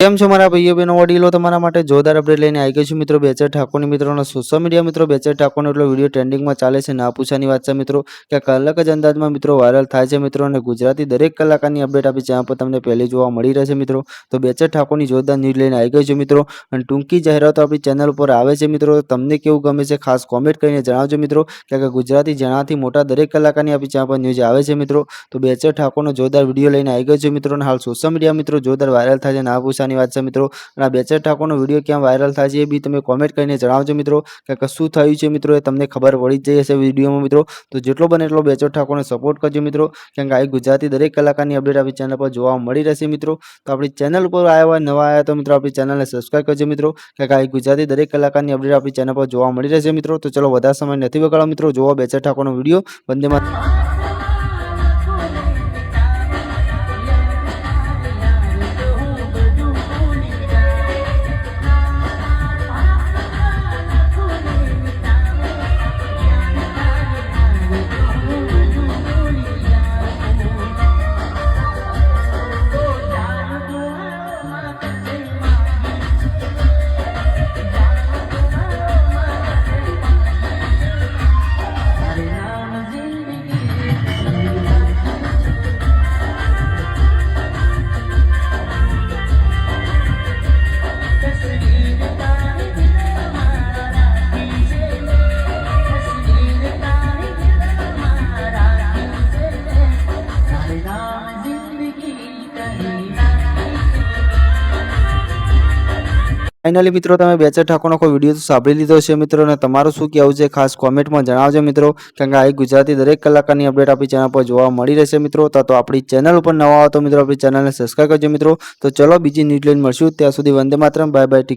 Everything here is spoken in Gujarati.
કેમ છો મારા ભાઈઓ બહેનો વડીલો તમારા માટે જોરદાર અપડેટ લઈને આવી ગઈ છું મિત્રો બેચર ઠાકોરની મિત્રોનો સોશિયલ મીડિયા મિત્રો બેચર ઠાકોરનો એટલો વિડીયો ટ્રેન્ડિંગમાં ચાલે છે ના પૂછાની વાત છે મિત્રો કે અલગ જ અંદાજમાં મિત્રો વાયરલ થાય છે મિત્રો અને ગુજરાતી દરેક કલાકારની અપડેટ આપી જ્યાં પર તમને પહેલી જોવા મળી રહેશે મિત્રો તો બેચર ઠાકોરની જોરદાર ન્યૂઝ લઈને આવી ગઈ છે મિત્રો અને ટૂંકી જાહેરાતો આપણી ચેનલ ઉપર આવે છે મિત્રો તમને કેવું ગમે છે ખાસ કોમેન્ટ કરીને જણાવજો મિત્રો કે ગુજરાતી જેનાથી મોટા દરેક કલાકારની આપણી ચેનલ પર ન્યૂઝ આવે છે મિત્રો તો બેચર ઠાકોરનો જોરદાર વિડીયો લઈને આવી ગયો છે મિત્રો અને હાલ સોશિયલ મીડિયા મિત્રો જોરદાર વાયરલ થાય છે ના પૂછા વાત છે મિત્રો અને આ બેચર ઠાકોરનો વિડીયો ક્યાં વાયરલ થાય છે એ બી તમે કોમેન્ટ કરીને જણાવજો મિત્રો કે શું થયું છે મિત્રો એ તમને ખબર પડી જ જઈ હશે વિડીયોમાં મિત્રો તો જેટલો બને એટલો બેચર ઠાકોરને સપોર્ટ કરજો મિત્રો કેમ કે આ ગુજરાતી દરેક કલાકારની અપડેટ આપણી ચેનલ પર જોવા મળી રહેશે મિત્રો તો આપણી ચેનલ ઉપર આવ્યા હોય નવા આવ્યા તો મિત્રો આપણી ચેનલને સબસ્ક્રાઇબ કરજો મિત્રો કે આ ગુજરાતી દરેક કલાકારની અપડેટ આપણી ચેનલ પર જોવા મળી રહેશે મિત્રો તો ચલો વધારે સમય નથી બગાડો મિત્રો જોવા બેચર ઠાકોરનો વિડીયો વંદે માતરમ। फाइनली मित्रों તમે બેચર ઠાકોરનો કોઈ વિડીયો તો સાંભળી લીધો છે મિત્રો અને તમારું શું કહેવું છે ખાસ કોમેન્ટમાં જણાવજો મિત્રો કારણ કે આ ગુજરાતી દરેક કલાકારની અપડેટ આપણી ચેનલ પર જોવા મળી રહેશે મિત્રો તો આપણી ચેનલ ઉપર નવા આવો તો મિત્રો આપણી ચેનલને સબસ્ક્રાઇબ કરજો મિત્રો તો ચલો બીજી ન્યૂઝ લઈને મળશું ત્યાં સુધી વંદે માતરમ બાય બાય।